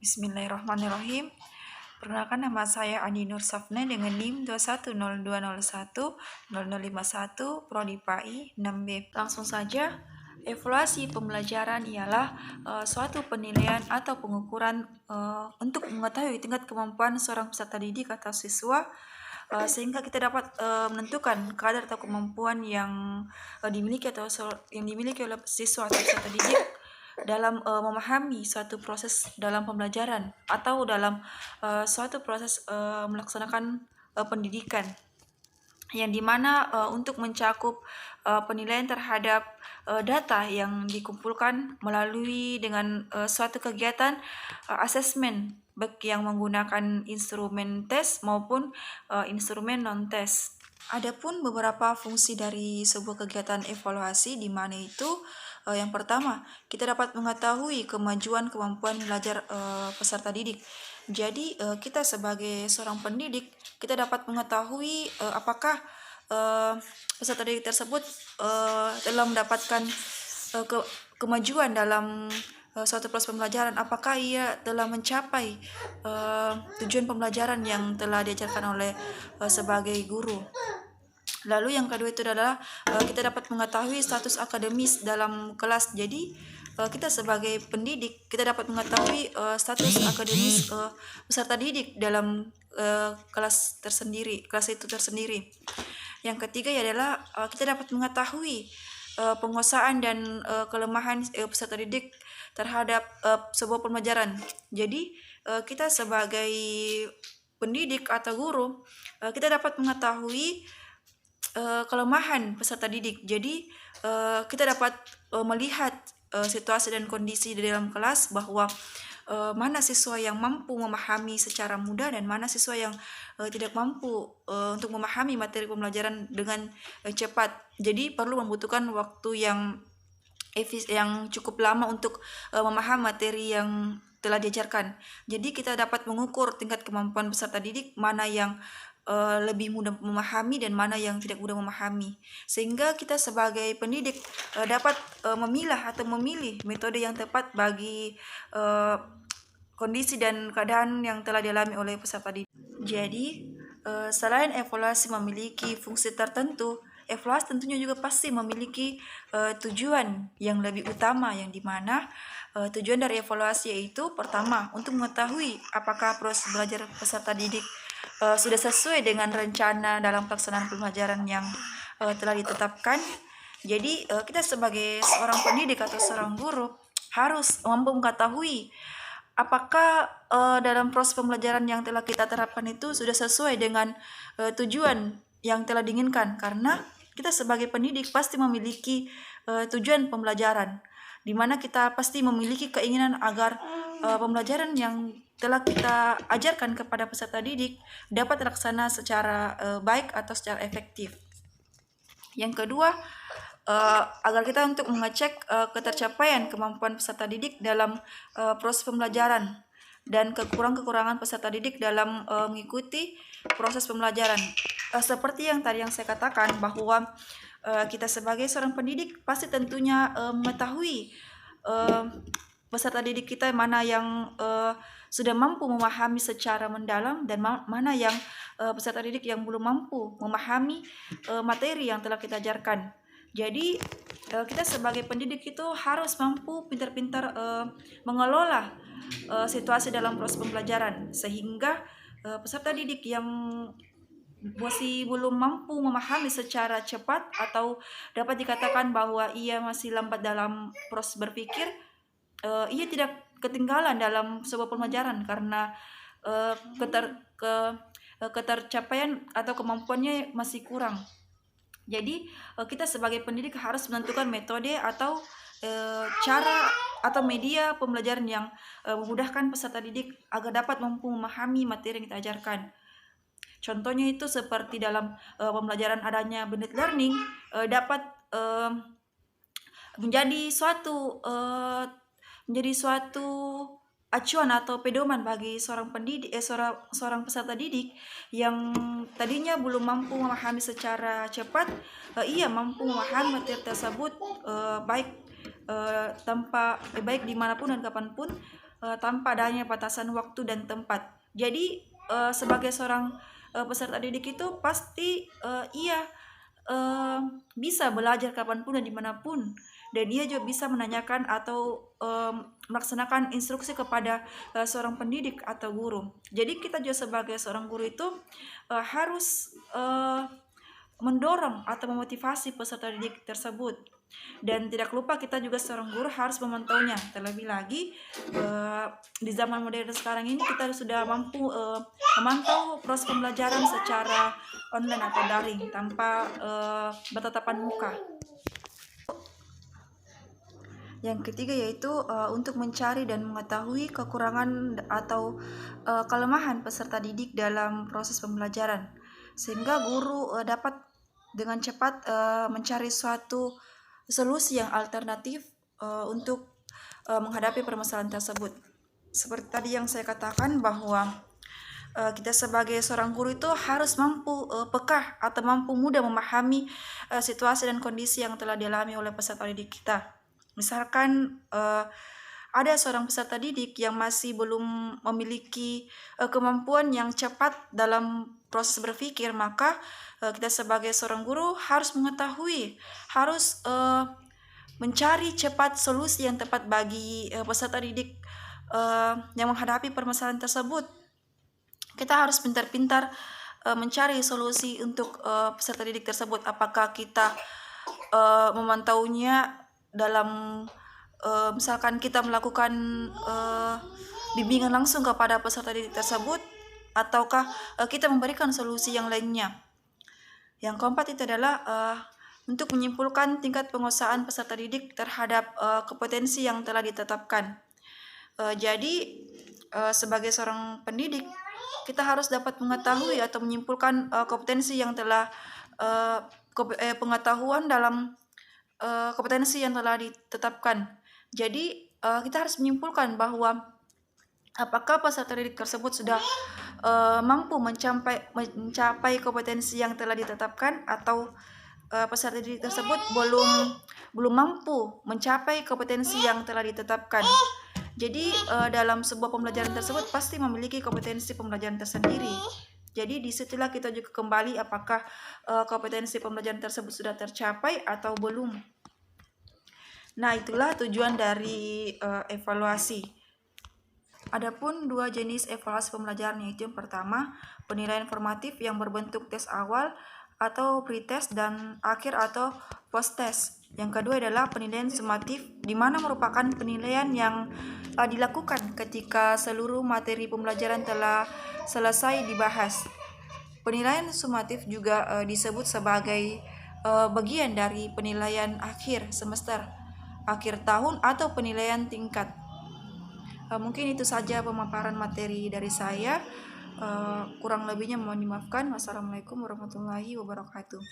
Bismillahirrahmanirrahim. Perkenalkan, nama saya Andi Nur Safna dengan NIM 2102010051 Prodi PAI 6B. Langsung saja, evaluasi pembelajaran ialah suatu penilaian atau pengukuran untuk mengetahui tingkat kemampuan seorang peserta didik atau siswa sehingga kita dapat menentukan kadar atau kemampuan yang dimiliki oleh siswa atau peserta didik dalam memahami suatu proses dalam pembelajaran atau dalam suatu proses melaksanakan pendidikan, yang dimana untuk mencakup penilaian terhadap data yang dikumpulkan melalui dengan suatu kegiatan asesmen, baik yang menggunakan instrumen tes maupun instrumen non-tes. Adapun beberapa fungsi dari sebuah kegiatan evaluasi, di mana itu yang pertama, kita dapat mengetahui kemajuan kemampuan belajar peserta didik. Jadi kita sebagai seorang pendidik, kita dapat mengetahui apakah peserta didik tersebut telah mendapatkan kemajuan dalam suatu proses pembelajaran, apakah ia telah mencapai tujuan pembelajaran yang telah diajarkan oleh sebagai guru. Lalu yang kedua itu adalah kita dapat mengetahui status akademis dalam kelas. Jadi kita sebagai pendidik, kita dapat mengetahui status akademis peserta didik dalam kelas itu tersendiri. Yang ketiga adalah kita dapat mengetahui penguasaan dan kelemahan peserta didik terhadap sebuah pembelajaran. Jadi kita sebagai pendidik atau guru, kita dapat mengetahui kelemahan peserta didik. Jadi kita dapat melihat situasi dan kondisi di dalam kelas, bahwa mana siswa yang mampu memahami secara mudah dan mana siswa yang tidak mampu untuk memahami materi pembelajaran dengan cepat. Jadi perlu membutuhkan waktu yang cukup lama untuk memahami materi yang telah diajarkan. Jadi kita dapat mengukur tingkat kemampuan peserta didik, mana yang lebih mudah memahami dan mana yang tidak mudah memahami, sehingga kita sebagai pendidik dapat memilah atau memilih metode yang tepat bagi kondisi dan keadaan yang telah dialami oleh peserta didik. Jadi selain evaluasi memiliki fungsi tertentu, evaluasi tentunya juga pasti memiliki tujuan yang lebih utama, yang dimana tujuan dari evaluasi yaitu pertama, untuk mengetahui apakah proses belajar peserta didik sudah sesuai dengan rencana dalam pelaksanaan pembelajaran yang telah ditetapkan. Jadi kita sebagai seorang pendidik atau seorang guru harus mampu mengetahui apakah dalam proses pembelajaran yang telah kita terapkan itu sudah sesuai dengan tujuan yang telah diinginkan. Karena kita sebagai pendidik pasti memiliki tujuan pembelajaran, di mana kita pasti memiliki keinginan agar pembelajaran yang telah kita ajarkan kepada peserta didik dapat terlaksana secara baik atau secara efektif. Yang kedua, agar kita untuk mengecek ketercapaian kemampuan peserta didik dalam proses pembelajaran dan kekurangan-kekurangan peserta didik dalam mengikuti proses pembelajaran. Seperti yang tadi yang saya katakan, bahwa kita sebagai seorang pendidik pasti tentunya mengetahui peserta didik kita mana yang sudah mampu memahami secara mendalam dan mana yang peserta didik yang belum mampu memahami materi yang telah kita ajarkan. Jadi kita sebagai pendidik itu harus mampu pintar-pintar mengelola situasi dalam proses pembelajaran, sehingga peserta didik yang masih belum mampu memahami secara cepat atau dapat dikatakan bahwa ia masih lambat dalam proses berpikir, ia tidak ketinggalan dalam sebuah pembelajaran karena ketercapaian atau kemampuannya masih kurang. Jadi kita sebagai pendidik harus menentukan metode atau cara atau media pembelajaran yang memudahkan peserta didik agar dapat mampu memahami materi yang kita ajarkan. Contohnya itu seperti dalam pembelajaran adanya blended learning dapat menjadi suatu acuan atau pedoman bagi seorang pendidik, seorang peserta didik yang tadinya belum mampu memahami secara cepat, ia mampu memahami materi tersebut baik dimanapun dan kapanpun, tanpa adanya batasan waktu dan tempat. Jadi sebagai seorang peserta didik itu pasti ia bisa belajar kapanpun dan dimanapun, dan ia juga bisa menanyakan atau melaksanakan instruksi kepada seorang pendidik atau guru. Jadi kita juga sebagai seorang guru itu harus mendorong atau memotivasi peserta didik tersebut, dan tidak lupa kita juga seorang guru harus memantaunya. Terlebih lagi di zaman modern sekarang ini kita sudah mampu memantau proses pembelajaran secara online atau daring tanpa bertatapan muka. Yang ketiga yaitu untuk mencari dan mengetahui kekurangan atau kelemahan peserta didik dalam proses pembelajaran, sehingga guru dapat dengan cepat mencari suatu solusi yang alternatif untuk menghadapi permasalahan tersebut. Seperti tadi yang saya katakan bahwa kita sebagai seorang guru itu harus mampu peka atau mampu mudah memahami situasi dan kondisi yang telah dialami oleh peserta didik kita. Misalkan ada seorang peserta didik yang masih belum memiliki kemampuan yang cepat dalam proses berpikir, maka kita sebagai seorang guru harus mengetahui, harus mencari cepat solusi yang tepat bagi peserta didik yang menghadapi permasalahan tersebut. Kita harus pintar-pintar mencari solusi untuk peserta didik tersebut. Apakah kita memantaunya dalam misalkan kita melakukan bimbingan langsung kepada peserta didik tersebut, ataukah kita memberikan solusi yang lainnya. Yang keempat itu adalah untuk menyimpulkan tingkat penguasaan peserta didik terhadap kompetensi yang telah ditetapkan. Jadi sebagai seorang pendidik kita harus dapat mengetahui atau menyimpulkan kompetensi yang telah pengetahuan dalam kompetensi yang telah ditetapkan. Jadi kita harus menyimpulkan bahwa apakah peserta didik tersebut sudah mampu mencapai kompetensi yang telah ditetapkan, atau peserta didik tersebut belum mampu mencapai kompetensi yang telah ditetapkan. Jadi dalam sebuah pembelajaran tersebut pasti memiliki kompetensi pembelajaran tersendiri. Jadi disitulah kita juga kembali apakah kompetensi pembelajaran tersebut sudah tercapai atau belum. Nah, itulah tujuan dari evaluasi. Adapun dua jenis evaluasi pembelajaran, yaitu yang pertama penilaian formatif yang berbentuk tes awal atau pretest dan akhir atau post-test. Yang kedua adalah penilaian sumatif, di mana merupakan penilaian yang dilakukan ketika seluruh materi pembelajaran telah selesai dibahas. Penilaian sumatif juga disebut sebagai bagian dari penilaian akhir semester, akhir tahun, atau penilaian tingkat. Mungkin itu saja pemaparan materi dari saya. Kurang lebihnya mohon dimaafkan. Wassalamualaikum warahmatullahi wabarakatuh.